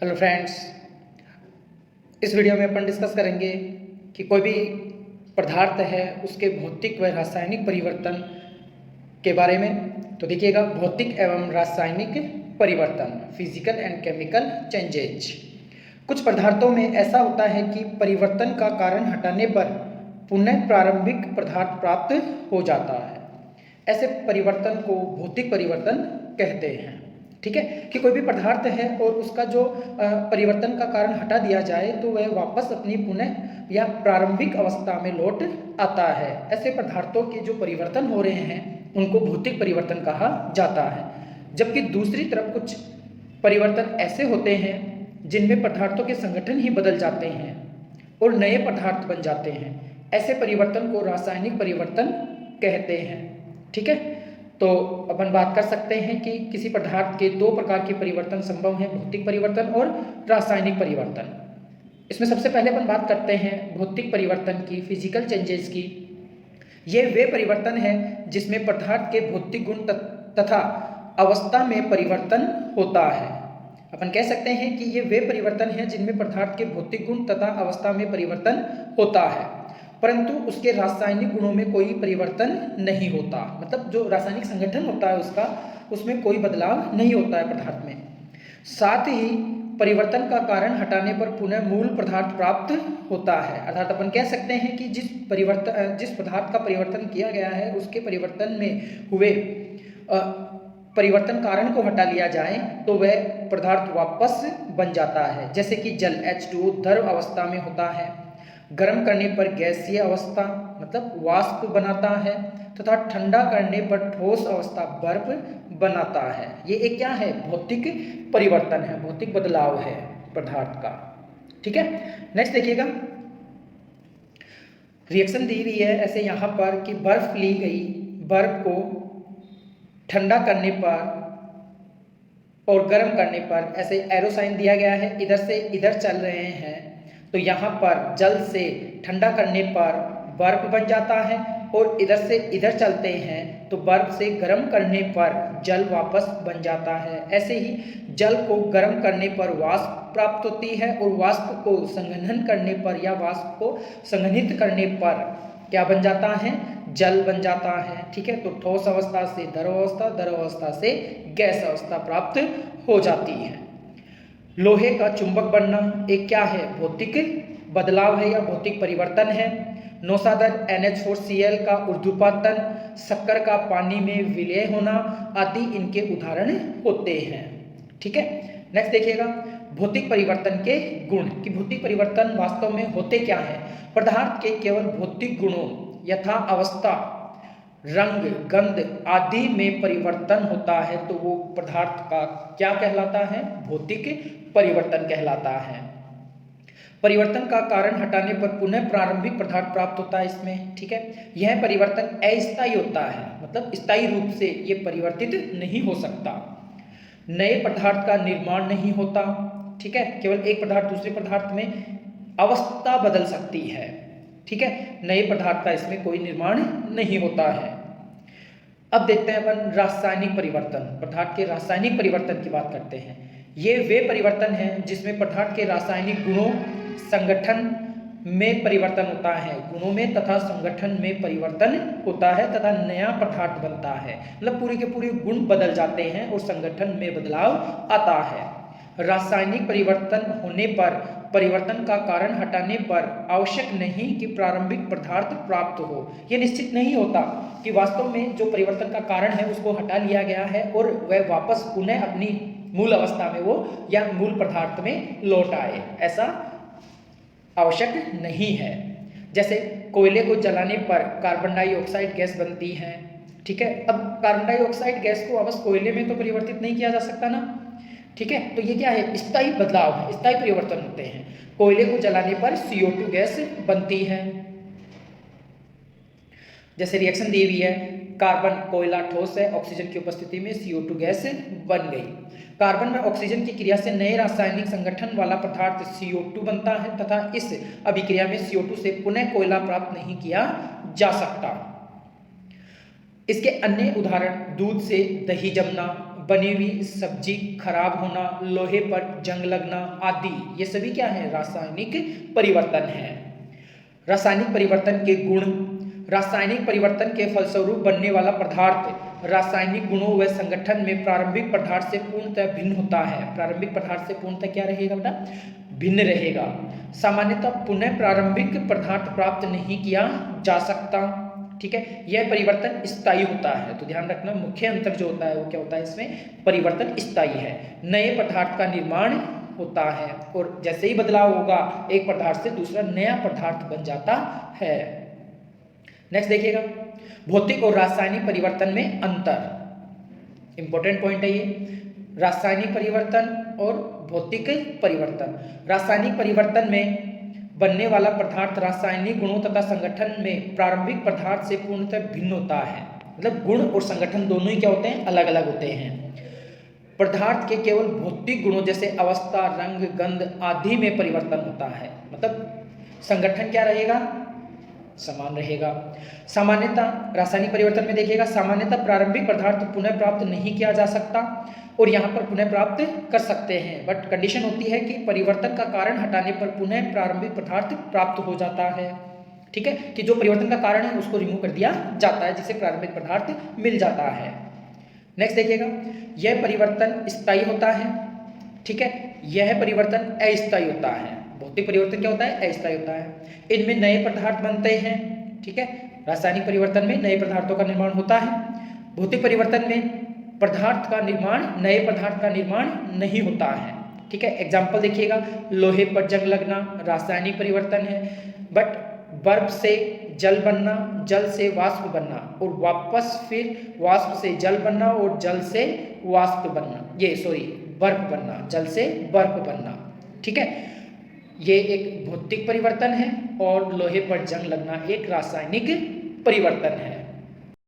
Hello friends, इस video में अपन discuss करेंगे कि कोई भी पदार्थ है उसके भौतिक व रासायनिक परिवर्तन के बारे में। तो देखिएगा, भौतिक एवं रासायनिक परिवर्तन, फिजिकल एंड केमिकल चेंजेज। कुछ पदार्थों में ऐसा होता है कि परिवर्तन का कारण हटाने पर पुनः प्रारंभिक पदार्थ प्राप्त हो जाता है। ऐसे परिवर्तन को भौतिक परिवर्तन कहते हैं। ठीक है, कि कोई भी पदार्थ है और उसका जो परिवर्तन का कारण हटा दिया जाए तो वह वापस अपनी पुनः या प्रारंभिक अवस्था में लौट आता है। ऐसे पदार्थों के जो परिवर्तन हो रहे हैं उनको भौतिक परिवर्तन कहा जाता है। जबकि दूसरी तरफ कुछ परिवर्तन ऐसे होते हैं जिनमें पदार्थों के संगठन ही बदल जाते हैं और नए पदार्थ बन जाते हैं। ऐसे परिवर्तन को रासायनिक परिवर्तन कहते हैं। ठीक है, तो अपन बात कर सकते हैं कि किसी पदार्थ के दो प्रकार के परिवर्तन संभव हैं, भौतिक परिवर्तन और रासायनिक परिवर्तन। इसमें सबसे पहले अपन बात करते हैं भौतिक परिवर्तन की, फिजिकल चेंजेस की। ये वे परिवर्तन हैं जिसमें पदार्थ के भौतिक गुण तथा अवस्था में परिवर्तन होता है। अपन कह सकते हैं कि ये वे परिवर्तन हैं जिनमें पदार्थ के भौतिक गुण तथा अवस्था में परिवर्तन होता है, परंतु उसके रासायनिक गुणों में कोई परिवर्तन नहीं होता। मतलब जो रासायनिक संगठन होता है उसका, उसमें कोई बदलाव नहीं होता है पदार्थ में। साथ ही परिवर्तन का कारण हटाने पर पुनः मूल पदार्थ प्राप्त होता है। अर्थात अपन कह सकते हैं कि जिस पदार्थ का परिवर्तन किया गया है उसके परिवर्तन में हुए परिवर्तन कारण को हटा लिया जाए तो वह पदार्थ वापस बन जाता है। जैसे कि जल H2O द्रव अवस्था में होता है, गर्म करने पर गैसीय अवस्था मतलब वाष्प बनाता है तथा ठंडा करने पर ठोस अवस्था बर्फ बनाता है। ये एक क्या है? भौतिक परिवर्तन है, भौतिक बदलाव है पदार्थ का। ठीक है, नेक्स्ट देखिएगा, रिएक्शन दी हुई है ऐसे यहाँ पर कि बर्फ ली गई, बर्फ को ठंडा करने पर और गर्म करने पर ऐसे एरो साइन दिया गया है, इधर से इधर चल रहे हैं। तो यहाँ पर जल से ठंडा करने पर बर्फ बन जाता है और इधर से इधर चलते हैं तो बर्फ से गर्म करने पर जल वापस बन जाता है। ऐसे ही जल को गर्म करने पर वाष्प प्राप्त होती है और वाष्प को संघनन करने पर या वाष्प को संघनित करने पर क्या बन जाता है? जल बन जाता है। ठीक है, तो ठोस अवस्था से द्रव अवस्था, द्रव अवस्था से गैस अवस्था प्राप्त हो जाती है। लोहे का चुंबक बनना एक क्या है? भौतिक बदलाव है या भौतिक परिवर्तन है। नौसादर NH4Cl का ऊर्ध्वपातन, शक्कर का पानी में विलय होना आदि इनके उदाहरण होते हैं। ठीक है, नेक्स्ट देखिएगा, भौतिक परिवर्तन के गुण कि भौतिक परिवर्तन वास्तव में होते क्या है। पदार्थ के केवल भौतिक गुणों यथा अवस्था, रंग, गंध आदि में परिवर्तन होता है तो वो पदार्थ का क्या कहलाता है? भौतिक परिवर्तन कहलाता है। परिवर्तन का कारण हटाने पर पुनः प्रारंभिक पदार्थ प्राप्त होता है इसमें। ठीक है, यह परिवर्तन अस्थायी होता है, मतलब स्थायी रूप से ये परिवर्तित नहीं हो सकता। नए पदार्थ का निर्माण नहीं होता। ठीक है, केवल एक पदार्थ दूसरे पदार्थ में अवस्था बदल सकती है। ठीक है, नए पदार्थ का इसमें कोई निर्माण नहीं होता है। अब देखते हैं अपन रासायनिक परिवर्तन, पदार्थ के रासायनिक परिवर्तन की बात करते हैं। ये वे परिवर्तन हैं जिसमें पदार्थ के रासायनिक गुणों, संगठन में परिवर्तन होता है, गुणों में तथा संगठन में परिवर्तन होता है तथा नया पदार्थ बनता है। मतलब पूरे के पूरे गुण बदल जाते हैं और संगठन में बदलाव आता है। रासायनिक परिवर्तन होने पर परिवर्तन का कारण हटाने पर आवश्यक नहीं कि प्रारंभिक पदार्थ प्राप्त हो। यह निश्चित नहीं होता कि वास्तव में जो परिवर्तन का कारण है उसको हटा लिया गया है और वह वापस पुनः अपनी मूल अवस्था में वो या मूल पदार्थ में लौट आए, ऐसा आवश्यक नहीं है। जैसे कोयले को जलाने पर कार्बन डाइऑक्साइड गैस बनती है। ठीक है, अब कार्बन डाइऑक्साइड गैस को वापस कोयले में तो परिवर्तित नहीं किया जा सकता ना। ठीक है, तो ये क्या है? स्थायी बदलाव है, स्थायी परिवर्तन होते हैं। कोयले को जलाने पर CO2 गैस बनती है। जैसे रिएक्शन दी हुई है, कार्बन, कोयला ठोस है, ऑक्सीजन की उपस्थिति में CO2 गैस बन गई। कार्बन में ऑक्सीजन की क्रिया से नए रासायनिक संगठन वाला पदार्थ CO2 बनता है तथा इस अभिक्रिया में CO2 से पुनः कोयला प्राप्त नहीं किया जा सकता। इसके अन्य उदाहरण दूध से दही जमना, बनी हुई सब्जी खराब होना, लोहे पर जंग लगना आदि, ये सभी क्या है? रासायनिक परिवर्तन है। रासायनिक परिवर्तन के गुण, रासायनिक परिवर्तन के फलस्वरूप बनने वाला पदार्थ रासायनिक गुणों व संगठन में प्रारंभिक पदार्थ से पूर्णतः भिन्न होता है। प्रारंभिक पदार्थ से पूर्णतः क्या रहेगा बेटा? भिन्न रहेगा। सामान्यतः पुनः प्रारंभिक पदार्थ प्राप्त नहीं किया जा सकता। ठीक है, यह परिवर्तन स्थायी होता है। तो ध्यान रखना, मुख्य अंतर जो होता है वो क्या होता है? इसमें परिवर्तन स्थायी है। नए पदार्थ का निर्माण होता है और जैसे ही बदलाव होगा एक पदार्थ से दूसरा नया पदार्थ बन जाता है। नेक्स्ट देखिएगा, भौतिक और रासायनिक परिवर्तन में अंतर। इंपॉर्टेंट पॉइंट है ये, रासायनिक परिवर्तन और भौतिक परिवर्तन। रासायनिक परिवर्तन में बनने वाला पदार्थ रासायनिक गुणों तथा संगठन में प्रारंभिक पदार्थ से पूर्णतः भिन्न होता है। मतलब गुण और संगठन दोनों ही क्या होते हैं? अलग अलग होते हैं। पदार्थ के केवल भौतिक गुणों जैसे अवस्था, रंग, गंध आदि में परिवर्तन होता है। मतलब संगठन क्या रहेगा? समान रहेगा। सामान्यतः रासायनिक परिवर्तन में देखिएगा, सामान्यतः प्रारंभिक पदार्थ पुनः प्राप्त नहीं किया जा सकता और यहाँ पर पुनः प्राप्त कर सकते हैं, बट कंडीशन होती है कि परिवर्तन का कारण हटाने पर पुनः प्रारंभिक पदार्थ प्राप्त हो जाता है। ठीक है, कि जो परिवर्तन का कारण है उसको रिमूव कर दिया जाता है, जिससे प्रारंभिक पदार्थ मिल जाता है। नेक्स्ट देखिएगा, यह परिवर्तन स्थायी होता है। ठीक है, यह परिवर्तन अस्थायी होता है। भौतिक परिवर्तन क्या होता है? अस्थायी होता है। इनमें नए पदार्थ बनते हैं। ठीक है, रासायनिक परिवर्तन में नए पदार्थों का निर्माण होता है। भौतिक परिवर्तन में पदार्थ का निर्माण, नए पदार्थ का निर्माण नहीं होता है। ठीक है, एग्जाम्पल देखिएगा, लोहे पर जंग लगना रासायनिक परिवर्तन है, बट बर्फ से जल बनना, जल से वाष्प बनना और वापस फिर वाष्प से जल बनना और जल से वाष्प बनना, बर्फ बनना, जल से बर्फ बनना। ठीक है, ये एक भौतिक परिवर्तन है और लोहे पर जंग लगना एक रासायनिक परिवर्तन है।